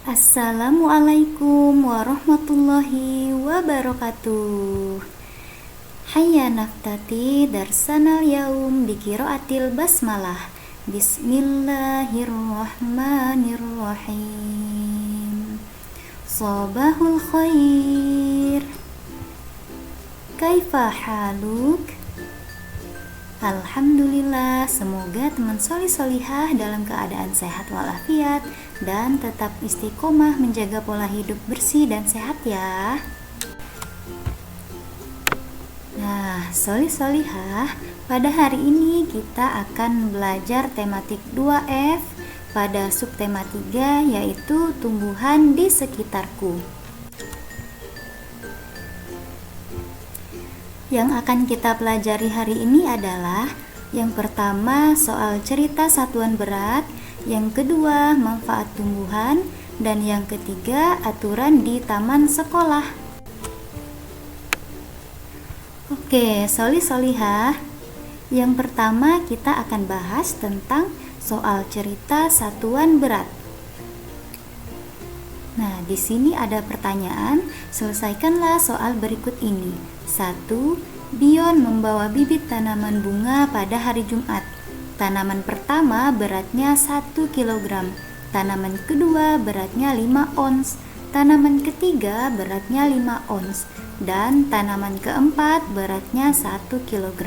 Assalamualaikum warahmatullahi wabarakatuh. Hayya naftati darsanal yaum bi qiraatil basmalah. Bismillahirrahmanirrahim. Sabahul khair. Kaifa haluk? Alhamdulillah, semoga teman solih-solihah dalam keadaan sehat walafiat dan tetap istiqomah menjaga pola hidup bersih dan sehat ya. Nah, solih-solihah, pada hari ini kita akan belajar tematik 2F pada subtema 3, yaitu tumbuhan di sekitarku. Yang akan kita pelajari hari ini adalah yang pertama soal cerita satuan berat, yang kedua manfaat tumbuhan, dan yang ketiga aturan di taman sekolah. Oke, solih-solihah. Yang pertama kita akan bahas tentang soal cerita satuan berat. Nah, di sini ada pertanyaan, selesaikanlah soal berikut ini. 1. Bion membawa bibit tanaman bunga pada hari Jumat. Tanaman pertama beratnya 1 kg. Tanaman kedua beratnya 5 ons. Tanaman ketiga beratnya 5 ons. Dan tanaman keempat beratnya 1 kg.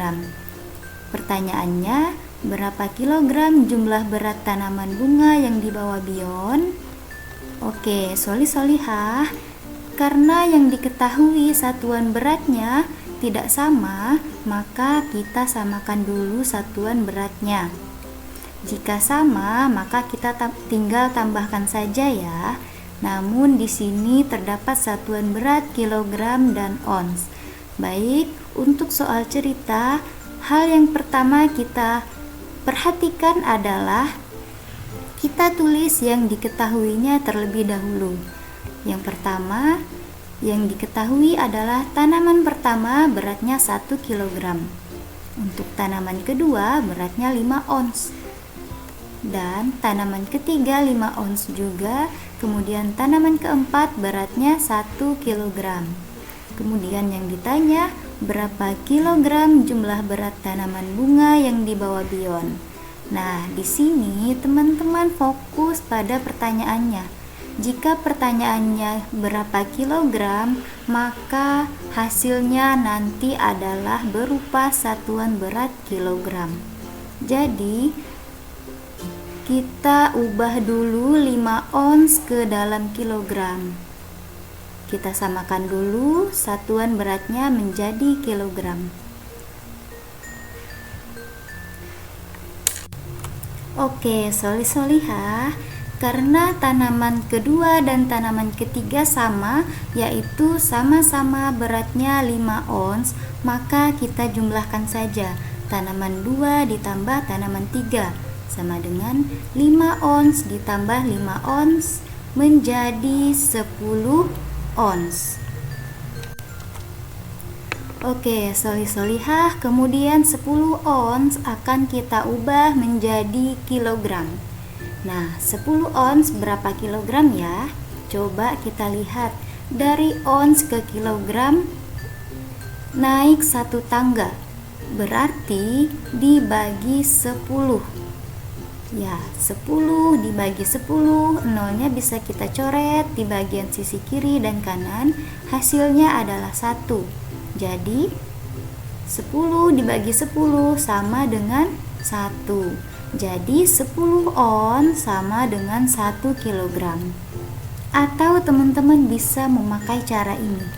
Pertanyaannya, berapa kilogram jumlah berat tanaman bunga yang dibawa Bion? Oke, solih-solihah, karena yang diketahui satuan beratnya tidak sama, maka kita samakan dulu satuan beratnya. Jika sama, maka kita tinggal tambahkan saja ya. Namun di sini terdapat satuan berat kilogram dan ons. Baik, untuk soal cerita, hal yang pertama kita perhatikan adalah kita tulis yang diketahuinya terlebih dahulu. Yang pertama, yang diketahui adalah tanaman pertama beratnya 1 kg. Untuk tanaman kedua beratnya 5 ons. Dan tanaman ketiga 5 ons juga. Kemudian tanaman keempat beratnya 1 kg. Kemudian yang ditanya, berapa kilogram jumlah berat tanaman bunga yang dibawa Bion? Nah, di sini teman-teman fokus pada pertanyaannya. Jika pertanyaannya berapa kilogram, maka hasilnya nanti adalah berupa satuan berat kilogram. Jadi, kita ubah dulu 5 ons ke dalam kilogram. Kita samakan dulu satuan beratnya menjadi kilogram. Oke, solih-solihah, karena tanaman kedua dan tanaman ketiga sama, yaitu sama-sama beratnya 5 ons, maka kita jumlahkan saja. Tanaman 2 ditambah tanaman 3 sama dengan 5 ons ditambah 5 ons menjadi 10 ons. Oke, solih-solihah, kemudian 10 ons akan kita ubah menjadi kilogram. Nah, 10 ons berapa kilogram ya? Coba kita lihat. Dari ons ke kilogram naik 1 tangga. Berarti dibagi 10. Ya, 10 dibagi 10, nolnya bisa kita coret di bagian sisi kiri dan kanan. Hasilnya adalah 1. Jadi 10 dibagi 10 sama dengan 1. Jadi 10 ons sama dengan 1 kg. Atau teman-teman bisa memakai cara ini.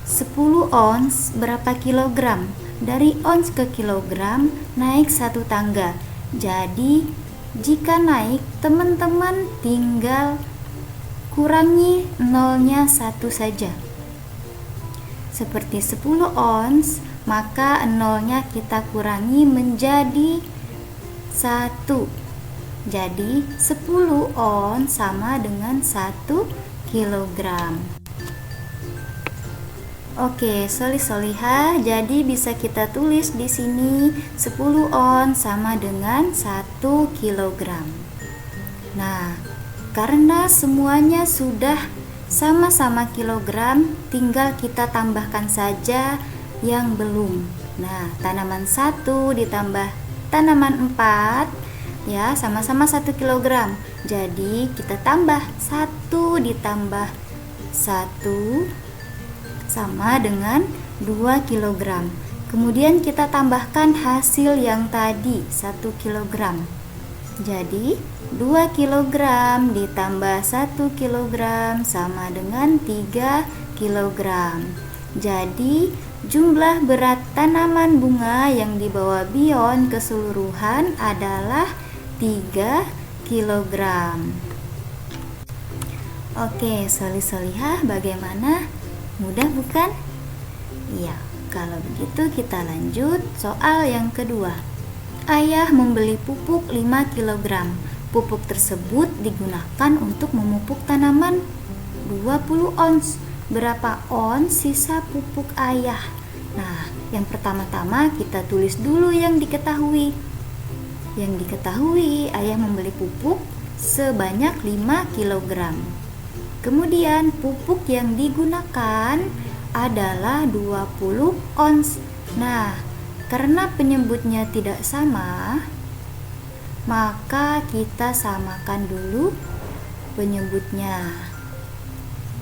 10 ons berapa kilogram? Dari ons ke kilogram naik 1 tangga. Jadi jika naik, teman-teman tinggal kurangi nolnya 1 saja. Seperti 10 ons, maka nolnya kita kurangi menjadi 1. Jadi 10 ons sama dengan 1 kilogram. Oke, solih-solihah, jadi bisa kita tulis di sini 10 ons sama dengan 1 kilogram. Nah, Karena semuanya sudah sama-sama kilogram, tinggal kita tambahkan saja yang belum. Nah, tanaman 1 ditambah tanaman 4 ya, sama-sama 1 kilogram. Jadi kita tambah 1 ditambah 1 sama dengan 2 kilogram. Kemudian kita tambahkan hasil yang tadi 1 kilogram. Jadi 2 kilogram ditambah 1 kilogram sama dengan 3 kilogram. Jadi jumlah berat tanaman bunga yang dibawa Bion keseluruhan adalah 3 kilogram. Oke, solih-solihah, bagaimana? Mudah bukan? Iya, kalau begitu kita lanjut soal yang kedua. Ayah membeli pupuk 5 kg. Pupuk tersebut digunakan untuk memupuk tanaman 20 ons. Berapa ons sisa pupuk ayah? Nah, yang pertama-tama kita tulis dulu yang diketahui. Yang diketahui, ayah membeli pupuk sebanyak 5 kg. Kemudian pupuk yang digunakan adalah 20 ons. Nah, karena penyebutnya tidak sama, maka kita samakan dulu penyebutnya.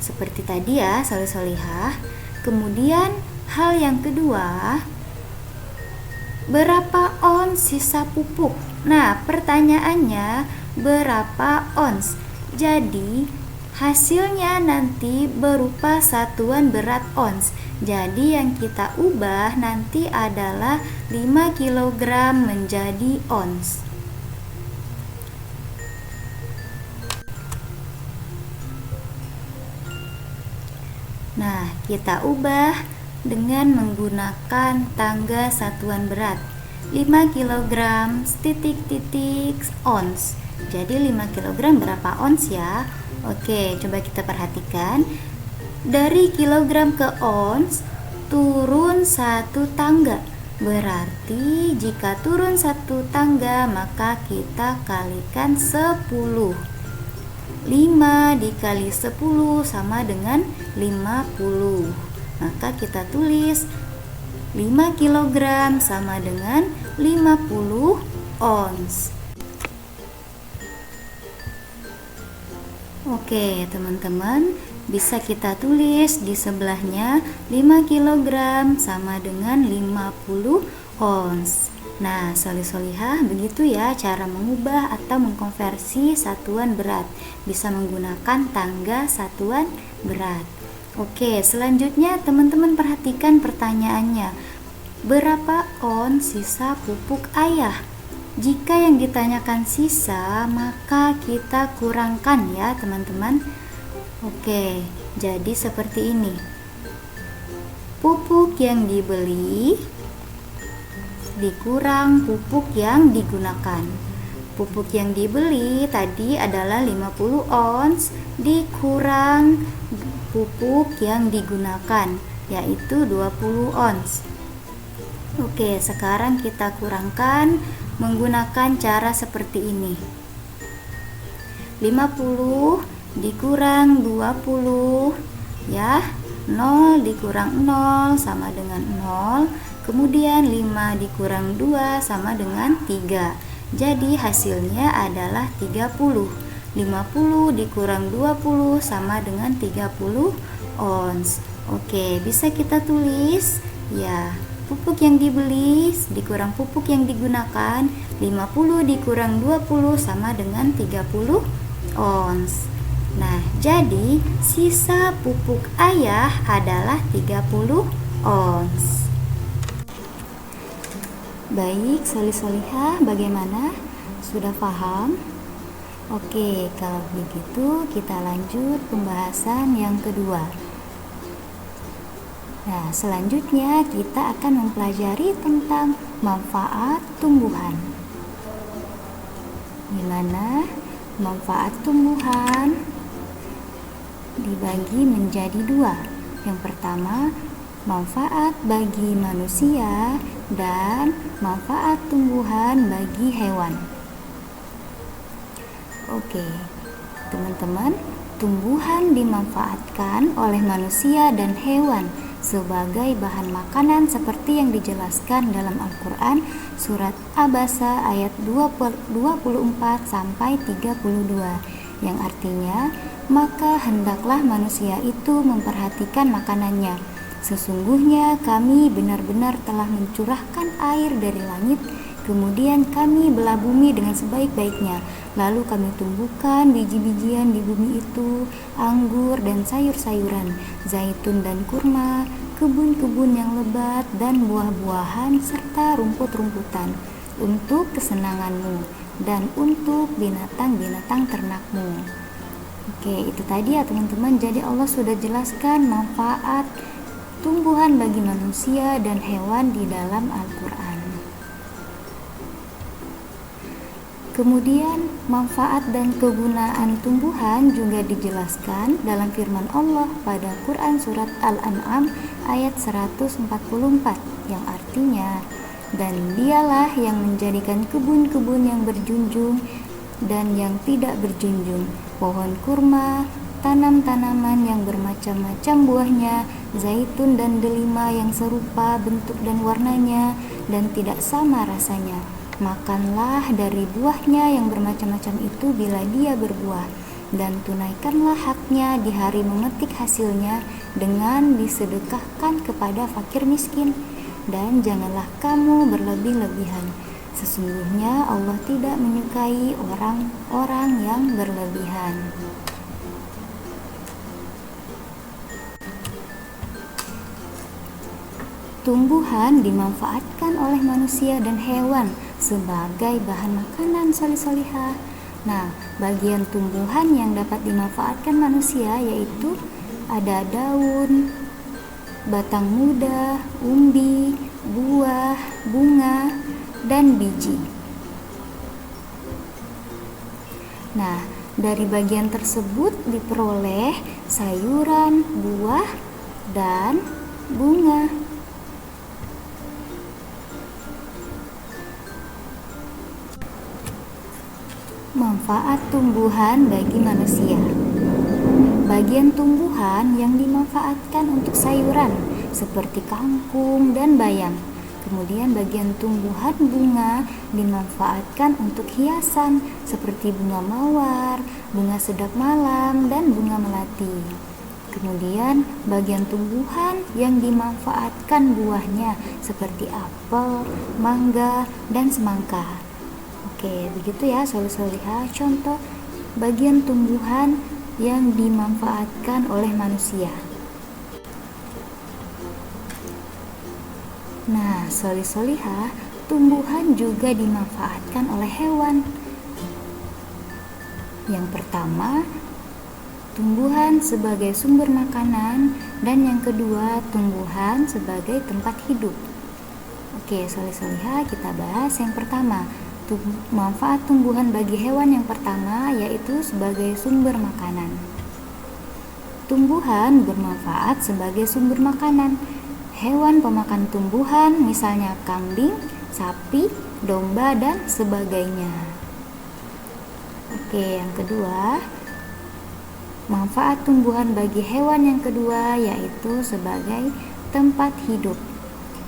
Seperti tadi ya, solih-solihah. Kemudian hal yang kedua, berapa ons sisa pupuk? Nah, pertanyaannya berapa ons? Jadi hasilnya nanti berupa satuan berat ons. Jadi yang kita ubah nanti adalah 5 kg menjadi ons. Nah, kita ubah dengan menggunakan tangga satuan berat. 5 kg titik-titik ons. Jadi 5 kg berapa ons ya? Oke, coba kita perhatikan. Dari kilogram ke ons turun 1 tangga. Berarti jika turun 1 tangga maka kita kalikan 10. 5 dikali 10 sama dengan 50. Maka kita tulis 5 kg sama dengan 50 ons. Oke, teman-teman, bisa kita tulis di sebelahnya 5 kg sama dengan 50 ons. Nah, solih-solihah, begitu ya cara mengubah atau mengkonversi satuan berat. Bisa menggunakan tangga satuan berat. Oke, selanjutnya teman-teman perhatikan pertanyaannya. Berapa ons sisa pupuk ayah? Jika yang ditanyakan sisa, maka kita kurangkan ya teman-teman. Oke, jadi seperti ini. Pupuk yang dibeli dikurang pupuk yang digunakan. Pupuk yang dibeli tadi adalah 50 ons dikurang pupuk yang digunakan, yaitu 20 ons. Oke, sekarang kita kurangkan menggunakan cara seperti ini. 50 dikurang 20 ya, 0 dikurang 0 sama dengan 0. Kemudian 5 dikurang 2 sama dengan 3. Jadi hasilnya adalah 30. 50 dikurang 20 sama dengan 30 ons. Oke, bisa kita tulis ya. Pupuk yang dibeli dikurang pupuk yang digunakan, 50 dikurang 20 sama dengan 30 ons. Nah, jadi sisa pupuk ayah adalah 30 ons. Baik, solih-solihah, bagaimana? Sudah paham? Oke, kalau begitu kita lanjut pembahasan yang kedua. Nah, selanjutnya kita akan mempelajari tentang manfaat tumbuhan. Di mana manfaat tumbuhan dibagi menjadi 2. Yang pertama, manfaat bagi manusia dan manfaat tumbuhan bagi hewan. Oke, teman-teman, tumbuhan dimanfaatkan oleh manusia dan hewan sebagai bahan makanan seperti yang dijelaskan dalam Al-Quran surat Abasa ayat 24 sampai 32, yang artinya, maka hendaklah manusia itu memperhatikan makanannya. Sesungguhnya kami benar-benar telah mencurahkan air dari langit, kemudian kami belah bumi dengan sebaik-baiknya. Lalu kami tumbuhkan biji-bijian di bumi itu, anggur dan sayur-sayuran, zaitun dan kurma, kebun-kebun yang lebat dan buah-buahan serta rumput-rumputan untuk kesenanganmu dan untuk binatang-binatang ternakmu. Oke, itu tadi ya teman-teman. Jadi Allah sudah jelaskan manfaat tumbuhan bagi manusia dan hewan di dalam Al-Quran. Kemudian manfaat dan kegunaan tumbuhan juga dijelaskan dalam firman Allah pada Quran surat Al-An'am ayat 144, yang artinya, dan dialah yang menjadikan kebun-kebun yang berjunjung dan yang tidak berjunjung, pohon kurma, tanam-tanaman yang bermacam-macam buahnya, zaitun dan delima yang serupa bentuk dan warnanya dan tidak sama rasanya. Makanlah dari buahnya yang bermacam-macam itu bila dia berbuah, dan tunaikanlah haknya di hari memetik hasilnya dengan disedekahkan kepada fakir miskin. Dan janganlah kamu berlebih-lebihan. Sesungguhnya Allah tidak menyukai orang-orang yang berlebihan. Tumbuhan dimanfaatkan oleh manusia dan hewan sebagai bahan makanan solih-solihah. Nah, bagian tumbuhan yang dapat dimanfaatkan manusia yaitu ada daun, batang muda, umbi, buah, bunga, dan biji. Nah, dari bagian tersebut diperoleh sayuran, buah, dan bunga. Manfaat tumbuhan bagi manusia. Bagian tumbuhan yang dimanfaatkan untuk sayuran seperti kangkung dan bayam. Kemudian bagian tumbuhan bunga dimanfaatkan untuk hiasan seperti bunga mawar, bunga sedap malam, dan bunga melati. Kemudian bagian tumbuhan yang dimanfaatkan buahnya seperti apel, mangga, dan semangka. Oke, begitu ya solih-solihah contoh bagian tumbuhan yang dimanfaatkan oleh manusia. Nah, solih-solihah, tumbuhan juga dimanfaatkan oleh hewan. Yang pertama, tumbuhan sebagai sumber makanan, dan yang kedua, tumbuhan sebagai tempat hidup. Oke, solih-solihah, kita bahas yang pertama. Manfaat tumbuhan bagi hewan yang pertama yaitu sebagai sumber makanan. Tumbuhan bermanfaat sebagai sumber makanan. Hewan pemakan tumbuhan misalnya kambing, sapi, domba, dan sebagainya. Oke, yang kedua, manfaat tumbuhan bagi hewan yang kedua yaitu sebagai tempat hidup.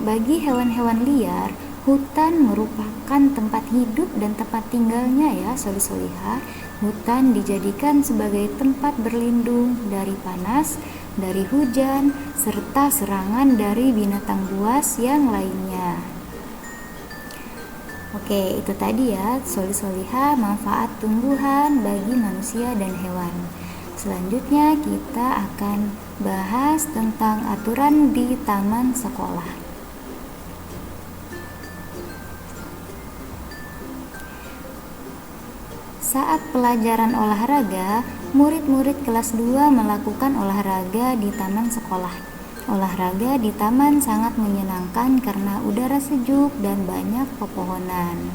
Bagi hewan-hewan liar, hutan merupakan tempat hidup dan tempat tinggalnya ya solih-solihah. Hutan dijadikan sebagai tempat berlindung dari panas, dari hujan, serta serangan dari binatang buas yang lainnya. Oke, itu tadi ya solih-solihah manfaat tumbuhan bagi manusia dan hewan. Selanjutnya kita akan bahas tentang aturan di taman sekolah. Saat pelajaran olahraga, murid-murid kelas 2 melakukan olahraga di taman sekolah. Olahraga di taman sangat menyenangkan karena udara sejuk dan banyak pepohonan.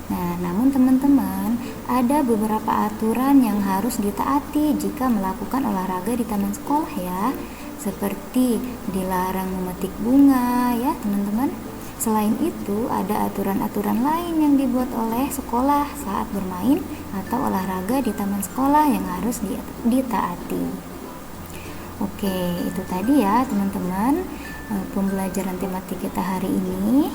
Nah, namun teman-teman, ada beberapa aturan yang harus ditaati jika melakukan olahraga di taman sekolah ya. Seperti dilarang memetik bunga ya, teman-teman. Selain itu, ada aturan-aturan lain yang dibuat oleh sekolah saat bermain atau olahraga di taman sekolah yang harus ditaati. Oke, itu tadi ya teman-teman pembelajaran tematik kita hari ini.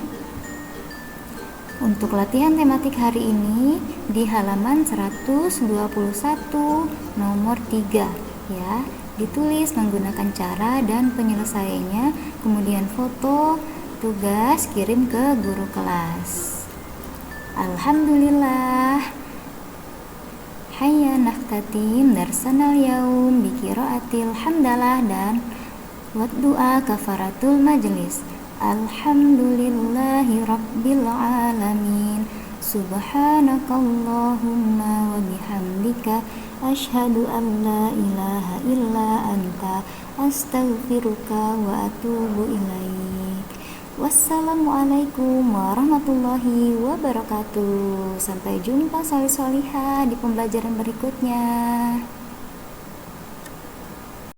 Untuk latihan tematik hari ini di halaman 121 nomor 3 ya. Ditulis menggunakan cara dan penyelesaiannya, kemudian foto, tugas kirim ke guru kelas. Alhamdulillah. Hayya nahtatim darsanal yaum bi qiraatil hamdalah dan wa du'a kafaratul majlis. Alhamdulillahi rabbil alamin. Subhanakallahumma wa bihamdika asyhadu an la ilaha illa anta astaghfiruka wa atubu ilaik. Wassalamualaikum warahmatullahi wabarakatuh. Sampai jumpa solih-solihah di pembelajaran berikutnya.